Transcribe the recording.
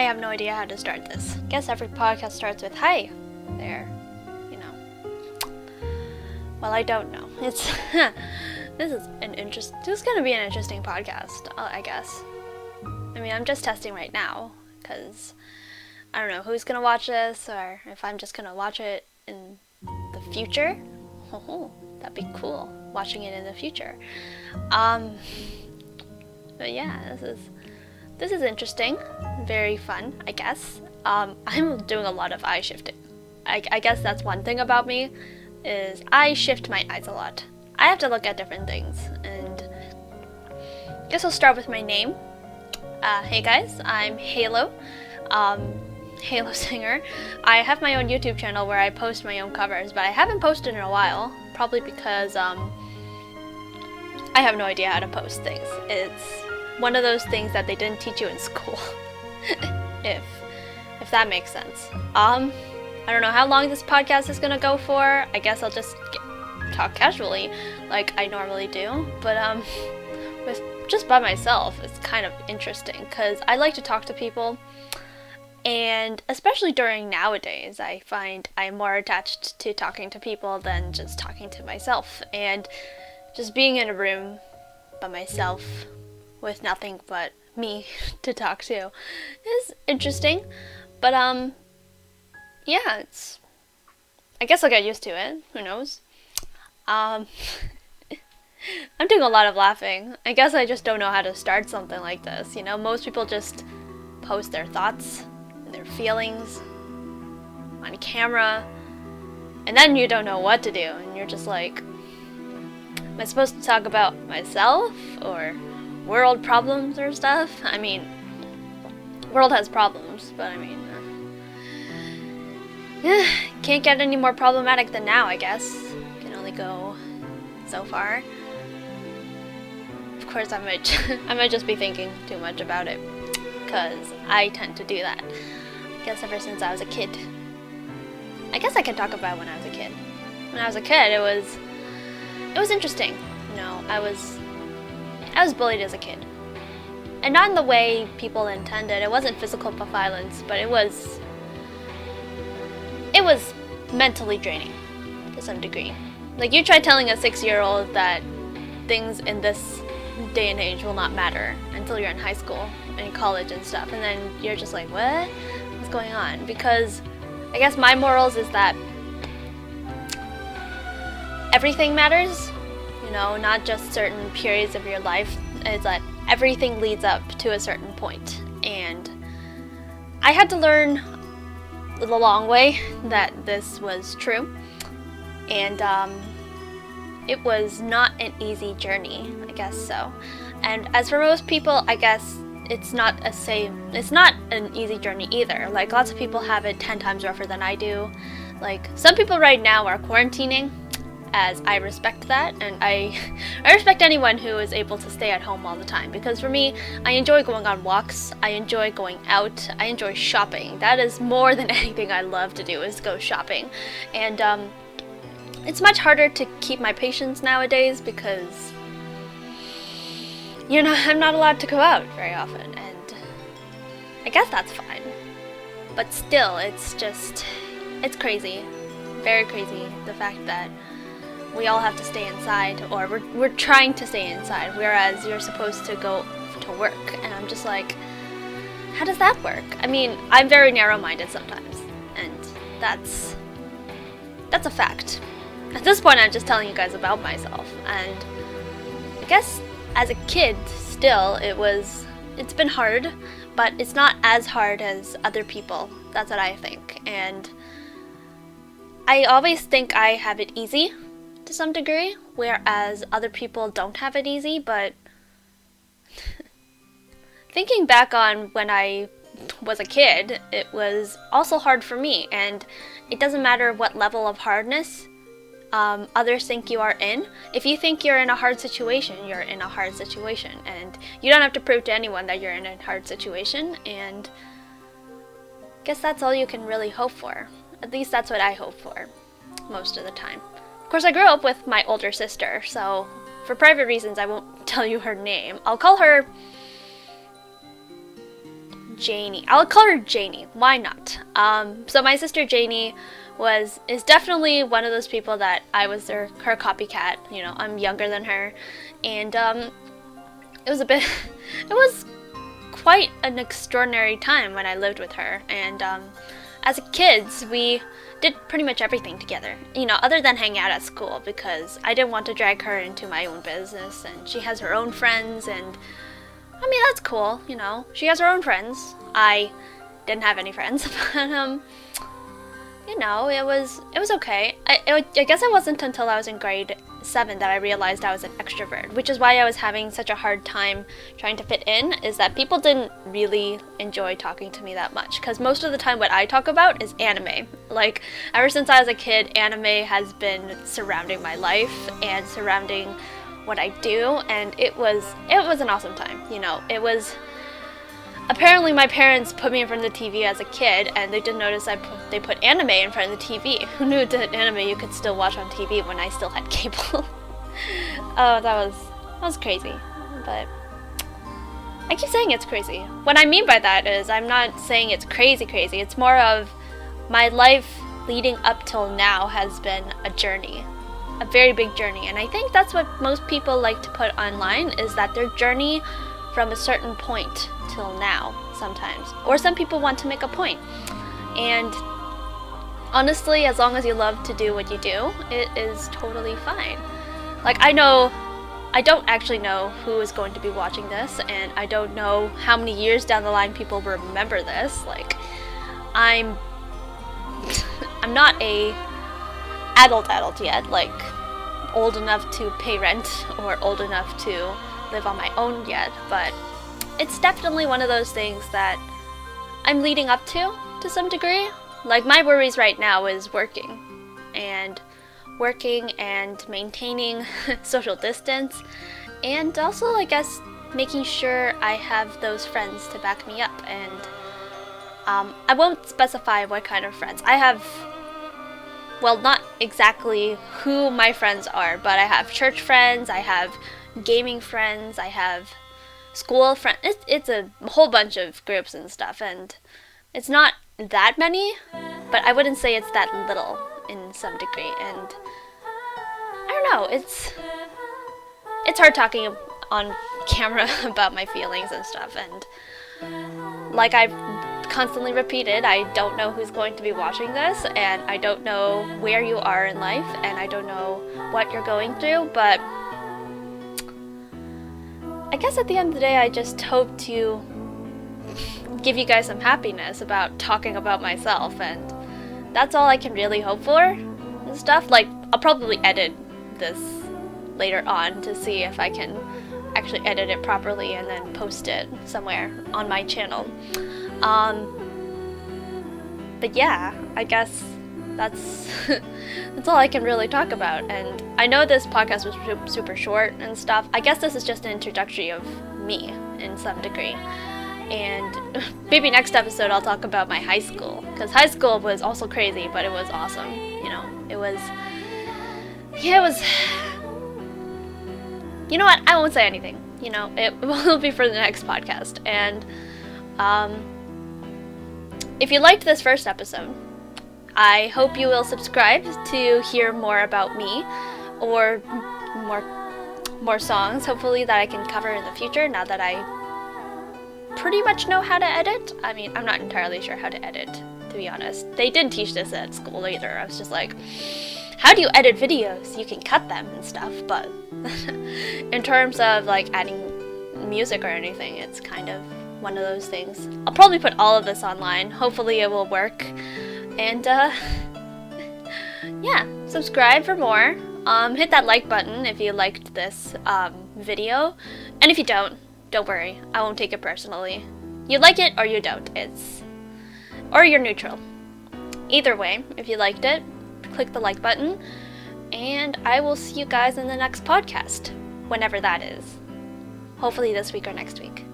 I have no idea how to start this. Guess every podcast starts with hi there, you know. Well, I don't know. It's this is gonna be an interesting podcast, I guess. I mean, I'm just testing right now because I don't know who's gonna watch this or if I'm just gonna watch it in the future. Oh, that'd be cool, watching it in the future. But yeah, this is interesting, very fun, I guess. I'm doing a lot of eye shifting. I guess that's one thing about me, is I shift my eyes a lot. I have to look at different things, and I guess I'll start with my name. Hey guys, I'm Halo, Halo singer. I have my own YouTube channel where I post my own covers, but I haven't posted in a while, probably because I have no idea how to post things. It's one of those things that they didn't teach you in school, if that makes sense. I don't know how long this podcast is gonna go for. I guess I'll just talk casually like I normally do, but with just by myself, it's kind of interesting because I like to talk to people, and especially during nowadays, I find I'm more attached to talking to people than just talking to myself, and just being in a room by myself with nothing but me to talk to is interesting. But yeah, I guess I'll get used to it. Who knows? I'm doing a lot of laughing. I guess I just don't know how to start something like this. You know, most people just post their thoughts and their feelings on camera, and then you don't know what to do, and you're just like, am I supposed to talk about myself or world problems or stuff? I mean, world has problems, but I mean, can't get any more problematic than now, I guess. Can only go so far. Of course, I might just be thinking too much about it, because I tend to do that. I guess ever since I was a kid. I guess I can talk about when I was a kid. When I was a kid, it was interesting. You know, I was bullied as a kid. And not in the way people intended. It wasn't physical violence, but it was mentally draining to some degree. Like, you try telling a 6-year-old that things in this day and age will not matter until you're in high school and college and stuff, and then you're just like, what? What's going on? Because I guess my morals is that everything matters, you know, not just certain periods of your life. It's that everything leads up to a certain point, and I had to learn the long way that this was true, and it was not an easy journey, I guess so. And as for most people, I guess it's not an easy journey either. Like, lots of people have it 10 times rougher than I do. Like, some people right now are quarantining, as I respect that, and I respect anyone who is able to stay at home all the time, because for me, I enjoy going on walks, I enjoy going out, I enjoy shopping. That is more than anything I love to do, is go shopping. And it's much harder to keep my patience nowadays because, you know, I'm not allowed to go out very often, and I guess that's fine. But still, it's crazy, very crazy, the fact that we all have to stay inside, or we're trying to stay inside, whereas you're supposed to go to work. And I'm just like, how does that work? I mean, I'm very narrow-minded sometimes, and that's a fact. At this point, I'm just telling you guys about myself, and I guess as a kid, still, it's been hard, but it's not as hard as other people. That's what I think, and I always think I have it easy to some degree, whereas other people don't have it easy. But thinking back on when I was a kid, it was also hard for me, and it doesn't matter what level of hardness others think you are in. If you think you're in a hard situation, you're in a hard situation, and you don't have to prove to anyone that you're in a hard situation, and I guess that's all you can really hope for. At least that's what I hope for most of the time. Of course, I grew up with my older sister, so for private reasons I won't tell you her name. I'll call her Janie. I'll call her Janie. Why not? So my sister Janie is definitely one of those people that I was her copycat. You know, I'm younger than her, and it was quite an extraordinary time when I lived with her. And as kids, we did pretty much everything together, you know, other than hang out at school, because I didn't want to drag her into my own business, and she has her own friends, and I mean, that's cool, you know, she has her own friends. I didn't have any friends, but you know, it was okay. I guess it wasn't until I was in grade 7 that I realized I was an extrovert, which is why I was having such a hard time trying to fit in, is that people didn't really enjoy talking to me that much, because most of the time what I talk about is anime. Like, ever since I was a kid, anime has been surrounding my life and surrounding what I do, and it was an awesome time, you know. It was, apparently my parents put me in front of the TV as a kid, and they didn't notice they put anime in front of the TV. Who knew that anime you could still watch on TV when I still had cable? Oh, that was crazy. But I keep saying it's crazy. What I mean by that is I'm not saying it's crazy. It's more of my life leading up till now has been a journey. A very big journey. And I think that's what most people like to put online, is that their journey from a certain point till now sometimes. Or some people want to make a point. And honestly, as long as you love to do what you do, it is totally fine. Like, I don't actually know who is going to be watching this, and I don't know how many years down the line people will remember this. Like, I'm not a adult yet, like old enough to pay rent or old enough to live on my own yet, but it's definitely one of those things that I'm leading up to some degree. Like, my worries right now is working and maintaining social distance, and also, I guess, making sure I have those friends to back me up. And I won't specify what kind of friends. I have, well, not exactly who my friends are, but I have church friends, I have gaming friends, I have school friends. It's a whole bunch of groups and stuff, and it's not that many, but I wouldn't say it's that little in some degree. And I don't know, it's hard talking on camera about my feelings and stuff, and like I've constantly repeated, I don't know who's going to be watching this, and I don't know where you are in life, and I don't know what you're going through, but I guess at the end of the day, I just hope to give you guys some happiness about talking about myself, and that's all I can really hope for and stuff. Like, I'll probably edit this later on to see if I can actually edit it properly and then post it somewhere on my channel. But yeah, I guess that's that's all I can really talk about. And I know this podcast was super short and stuff. I guess this is just an introductory of me in some degree. And maybe next episode I'll talk about my high school, because high school was also crazy, but it was awesome. You know, it was, you know what, I won't say anything. You know, it will be for the next podcast. And if you liked this first episode, I hope you will subscribe to hear more about me, or more songs, hopefully, that I can cover in the future, now that I pretty much know how to edit. I mean, I'm not entirely sure how to edit, to be honest. They didn't teach this at school either. I was just like, how do you edit videos? You can cut them and stuff, but in terms of like adding music or anything, it's kind of one of those things. I'll probably put all of this online. Hopefully it will work. And yeah, subscribe for more. Hit that like button if you liked this video. And if you don't worry, I won't take it personally. You like it or you don't. Or you're neutral. Either way, if you liked it, click the like button. And I will see you guys in the next podcast, whenever that is. Hopefully this week or next week.